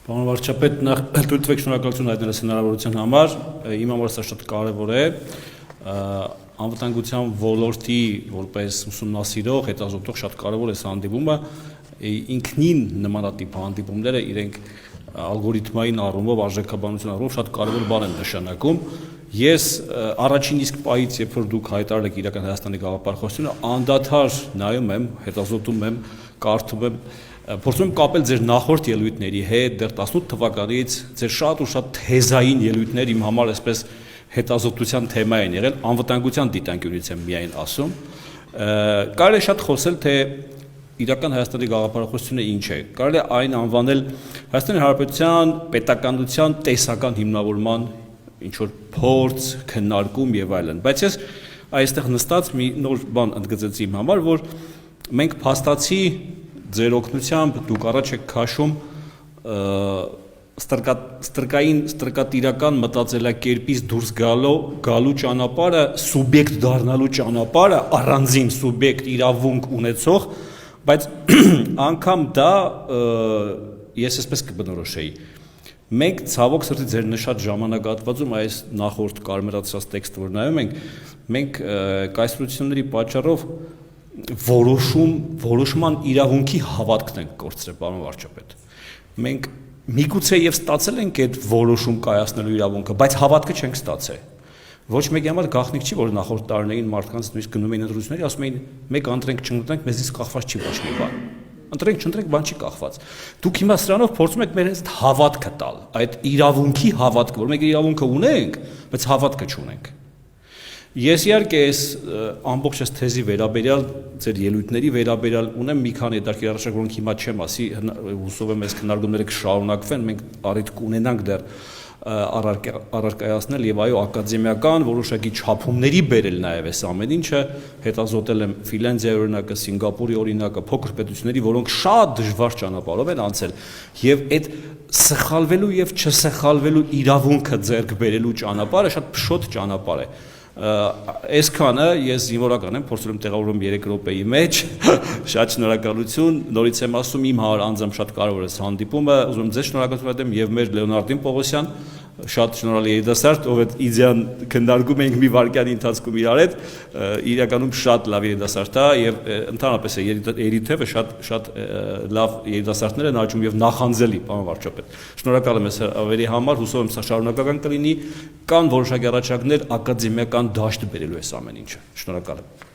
Պարոն վարչապետ, նախ թույլ տվեք շնորհակալություն հայտնել հնարավորության համար, իմ համար սա շատ կարևոր է, անվտանգության ոլորտի որպես ուսումնասիրող, հետազոտող շատ կարևոր է սա հանդիպումը, ինքնին նմանատիպ հանդիպումները իրենք ալգորիթմային առումով, արժեքաբանության առումով շատ կարևոր բան են նշանակում։ Ես առաջին իսկ պահից, երբ որ դուք հայտարարել եք իրական Հայաստանի գաղափարախոսությունը, անդադար նայում եմ, հետազոտում եմ, կարդում եմ, փորձում եմ կապել ձեր նախորդ ելույթների հետ, դեռ 18 թվականից ձեր շատ ու շատ թեզային ելույթներ իմ համար այսպես հետազոտության թեմա են եղել, անվտանգության դիտանկյունից եմ միայն ասում։ Կարելի է շատ խոսել, թե իրական Հայաստանի գաղափարախոսությունը ինչ է։ Կարելի է այն անվանել Հայաստանի Հանրապետության պետականության տեսական հիմնավորման ինչ-որ փորձ, քննարկում եւ այլն։ Բայց ես այստեղ նստած մի նոր բան ընդգծեցի իմ համար, որ մենք փաստացի ձեր օգնությամբ դուք առաջ եք քաշում ստրկատիրական մտածելակերպից դուրս գալու ճանապարհը, սուբյեկտ դառնալու ճանապարհը, առանձին սուբյեկտ իրավունք ունեցող, բայց անգամ դա ես այսպես կբնորոշեի։ Մենք ցավոք սրտի ձեր նշած ժամանակահատվածում այս նախորդ կարմրացած տեքստը որ նայում ենք, մենք կայսրությունների պատճառով որոշման իրավունքի հավատքն ենք կորցրել, պարոն վարչապետ։ Մենք միգուցե եւ ստացել ենք այդ որոշում կայացնելու իրավունքը, բայց հավատքը չենք ստացել։ Ոչ մեկի համար գաղտնիք չի, որ նախորդ տարիներին մարդկանց նույնիսկ գնում էին ընտրությունների, ասում էին մեկ ընտրենք, չընտրենք, մեզից կախված չի ոչ մի բան։ Ընտրենք, չընտրենք, բան չի կախված։ Դուք հիմա սրանով փորձում եք մեր այդ հավատքը տալ, այդ իրավունքի հավատքը, որ մենք իրավունքը ունենք, բայց հավատքը չունենք։ Ես իհարկե այս ամբողջ այս թեզի վերաբերյալ, ձեր ելույթների վերաբերյալ ունեմ մի քանի հետաքրքիր առաջարկ, որոնք հիմա չեմ ասի, հուսով եմ այս քննարկումները կշարունակվեն, մենք առիթ կունենանք դեռ առարկայացնել եւ այո ակադեմիական որոշակի չափումների բերել նաեւ այս ամեն ինչը, հետազոտել եմ Ֆինլանդիայի օրինակը, Սինգապուրի օրինակը, փոքր պետությունների, որոնք շատ դժվար ճանապարհով են անցել եւ այդ սխալվելու եւ չսխալվելու իրավունքը ձեռք բերելու ճանապարհը շատ փշոտ ճանապարհ է։ Այսքանը ես զինվորական եմ, փորձել եմ տեղավորում 3 րոպեի մեջ, շատ շնորհակալություն, նորից եմ ասում իմ համար անձամբ շատ կարևոր է հանդիպումը, ուզում եմ ձեզ շնորհակալություն ասեմ եւ մեր Լեոնարդին Պողոսյան, շատ շնորհալի երիտասարդ, ով այդ իդեան քննարկում ենք մի վայրկյանի ընթացքում իրար հետ, իրականում շատ լավ երիտասարդ է եւ ընդհանրապես երիտեւը շատ լավ երիտասարդներ են աճում եւ նախանձելի, պարոն վարչապետ։ Շնորհակալ եմ այս ավերի համար, հուսով եմ սա շարունակական կլինի, կան որոշակի առաջարկներ ակադեմիական դաշտ բերելու այս ամեն ինչը։ Շնորհակալ եմ։